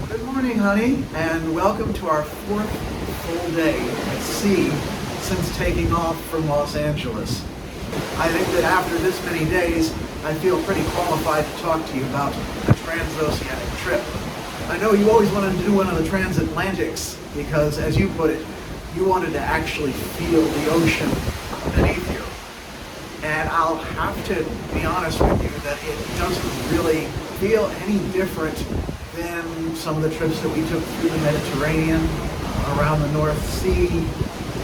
Good morning, honey, and welcome to our fourth full day at sea since taking off from Los Angeles. I think that after this many days, I feel pretty qualified to talk to you about a transoceanic trip. I know you always wanted to do one of the transatlantics because, as you put it, you wanted to actually feel the ocean beneath you. And I'll have to be honest with you that it doesn't really feel any different than some of the trips that we took through the Mediterranean, around the North Sea.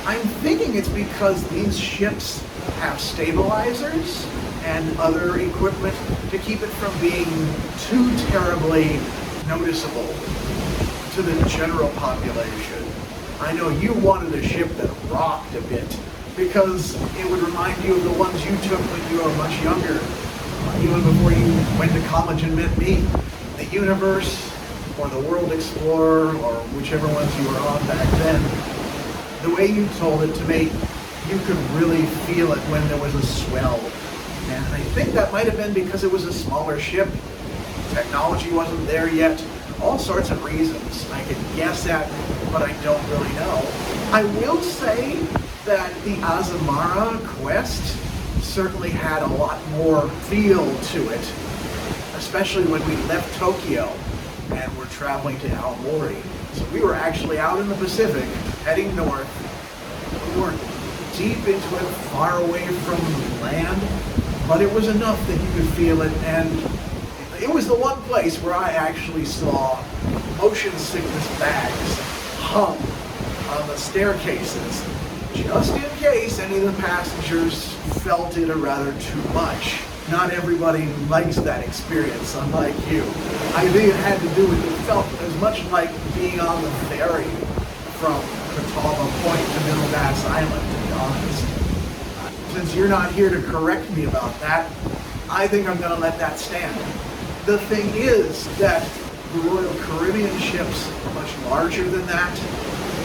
I'm thinking it's because these ships have stabilizers and other equipment to keep it from being too terribly noticeable to the general population. I know you wanted a ship that rocked a bit because it would remind you of the ones you took when you were much younger, even before you went to college and met me. The Universe, or the World Explorer, or whichever ones you were on back then. The way you told it to me, you could really feel it when there was a swell. And I think that might have been because it was a smaller ship. Technology wasn't there yet. All sorts of reasons I could guess at, but I don't really know. I will say that the Azamara quest certainly had a lot more feel to it, especially when we left Tokyo and we're traveling to Aomori. So we were actually out in the Pacific, heading north. We weren't deep into it, far away from land, but it was enough that you could feel it, and it was the one place where I actually saw motion sickness bags hung on the staircases, just in case any of the passengers felt it a rather too much. Not everybody likes that experience, unlike you. I think it had to do with it felt as much like being on the ferry from Catawba Point to Middle Bass Island, to be honest. Since you're not here to correct me about that, I think I'm going to let that stand. The thing is that the Royal Caribbean ships are much larger than that,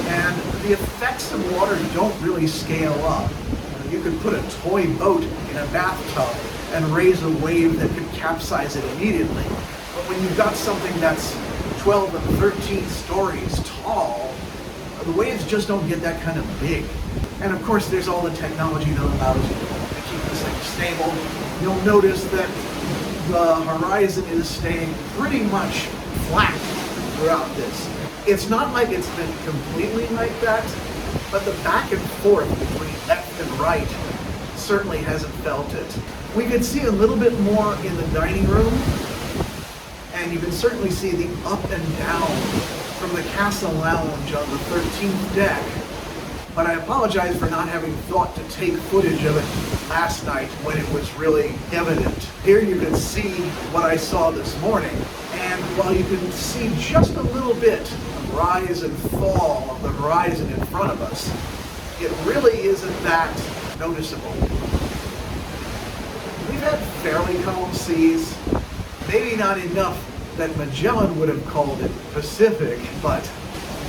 and the effects of water don't really scale up. You could put a toy boat in a bathtub and raise a wave that could capsize it immediately. But when you've got something that's 12 and 13 stories tall, the waves just don't get that kind of big. And of course, there's all the technology that allows you to keep this thing stable. You'll notice that the horizon is staying pretty much flat throughout this. It's not like it's been completely like that, but the back and forth between left and right certainly hasn't felt it. We could see a little bit more in the dining room, and you can certainly see the up and down from the Castle Lounge on the 13th deck. But I apologize for not having thought to take footage of it last night when it was really evident. Here you can see what I saw this morning, and while you can see just a little bit of rise and fall of the horizon in front of us, it really isn't that noticeable. We've had fairly calm seas, maybe not enough that Magellan would have called it Pacific, but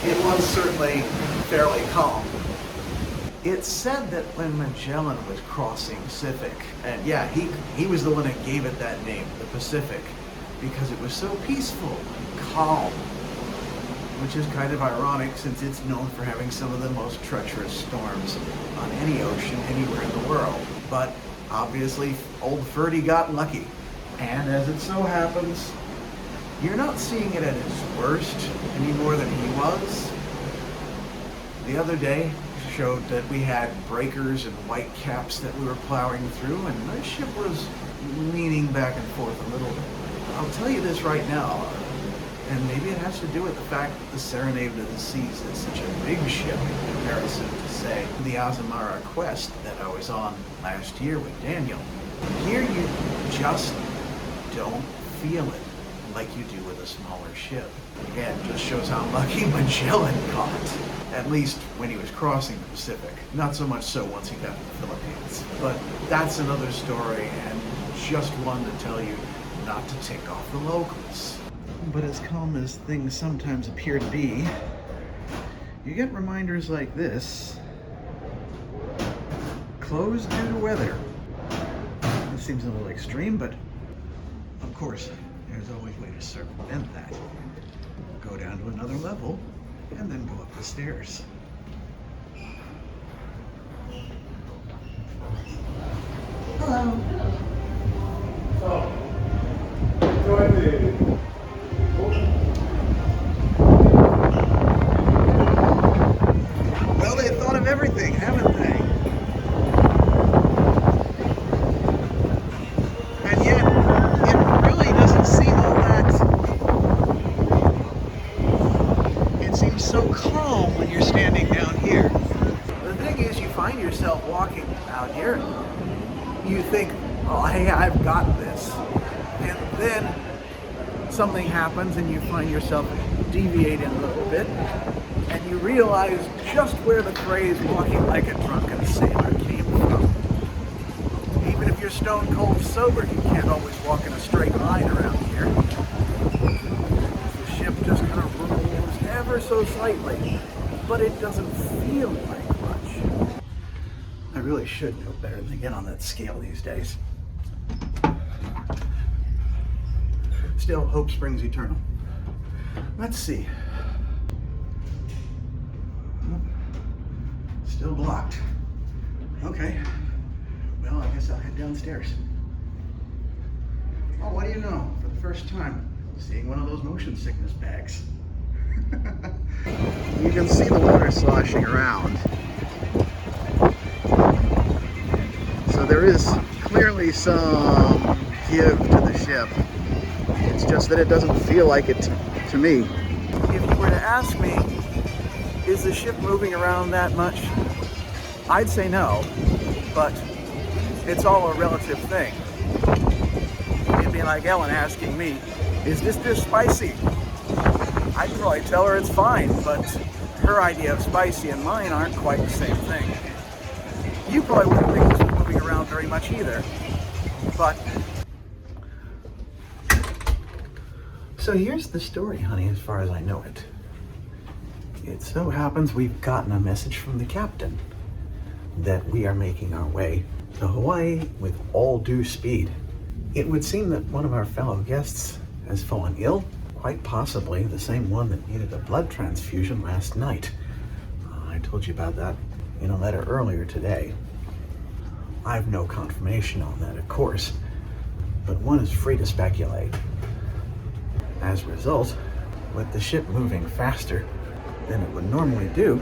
it was certainly fairly calm. It's said that when Magellan was crossing Pacific, and yeah, he was the one that gave it that name, the Pacific, because it was so peaceful and calm, which is kind of ironic since it's known for having some of the most treacherous storms on any ocean anywhere in the world. But obviously, old Ferdy got lucky. And as it so happens, you're not seeing it at its worst any more than he was. The other day showed that we had breakers and white caps that we were plowing through, and the ship was leaning back and forth a little bit. I'll tell you this right now, and maybe it has to do with the fact that the Serenade of the Seas is such a big ship in comparison to, say, the Azamara quest that I was on last year with Daniel. Here you just don't feel it like you do with a smaller ship. Again, just shows how lucky Magellan got, at least when he was crossing the Pacific. Not so much so once he got to the Philippines. But that's another story, and just one to tell you not to tick off the locals. But as calm as things sometimes appear to be, you get reminders like this. Closed due to weather. This seems a little extreme, but of course, there's always a way to circumvent that. Go down to another level and then go up the stairs. Hello. So, enjoy the... Well, they thought of everything, haven't they? And yet, it really doesn't seem all that... It seems so calm when you're standing down here. The thing is, you find yourself walking out here, you think, oh, hey, I've got this. And then something happens and you find yourself deviating a little bit, and you realize just where the phrase walking like a drunken sailor came from. Even if you're stone cold sober, you can't always walk in a straight line around here. The ship just kind of rolls ever so slightly, but it doesn't feel like much. I really should know better than to get on that scale these days. Still, hope springs eternal. Let's see. Still blocked. Okay. Well, I guess I'll head downstairs. Oh, what do you know? For the first time, seeing one of those motion sickness bags. You can see the water sloshing around. So there is clearly some give to the ship. It's just that it doesn't feel like it to me. If you were to ask me, is the ship moving around that much? I'd say no, but it's all a relative thing. It'd be like Ellen asking me, is this dish spicy? I'd probably tell her it's fine, but her idea of spicy and mine aren't quite the same thing. You probably wouldn't think this was moving around very much either, but... So here's the story, honey, as far as I know it. It so happens we've gotten a message from the captain that we are making our way to Hawaii with all due speed. It would seem that one of our fellow guests has fallen ill, quite possibly the same one that needed a blood transfusion last night. I told you about that in a letter earlier today. I've no confirmation on that, of course, but one is free to speculate. As a result, with the ship moving faster than it would normally do,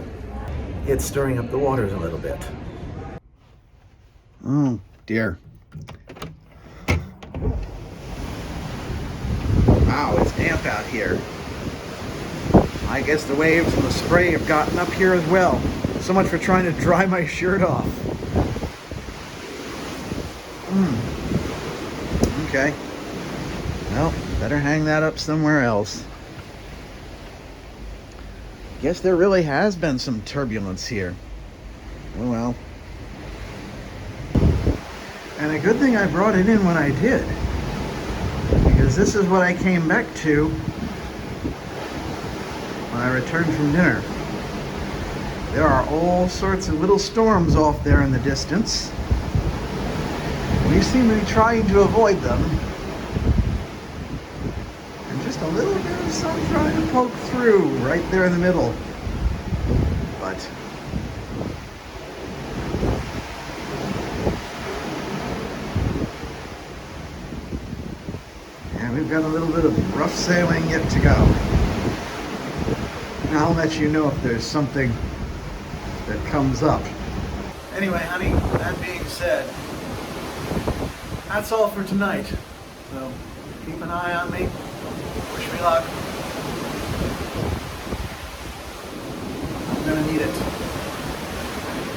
it's stirring up the waters a little bit. Oh dear. Wow, it's damp out here. I guess the waves and the spray have gotten up here as well. So much for trying to dry my shirt off. Okay. Well, better hang that up somewhere else. Guess there really has been some turbulence here. Oh well. And a good thing I brought it in when I did, because this is what I came back to when I returned from dinner. There are all sorts of little storms off there in the distance. We seem to be trying to avoid them. And just a little bit of sun trying to poke through right there in the middle. But yeah, we've got a little bit of rough sailing yet to go. And I'll let you know if there's something that comes up. Anyway, honey, that being said, that's all for tonight. So keep an eye on me. Wish me luck. I'm gonna need it.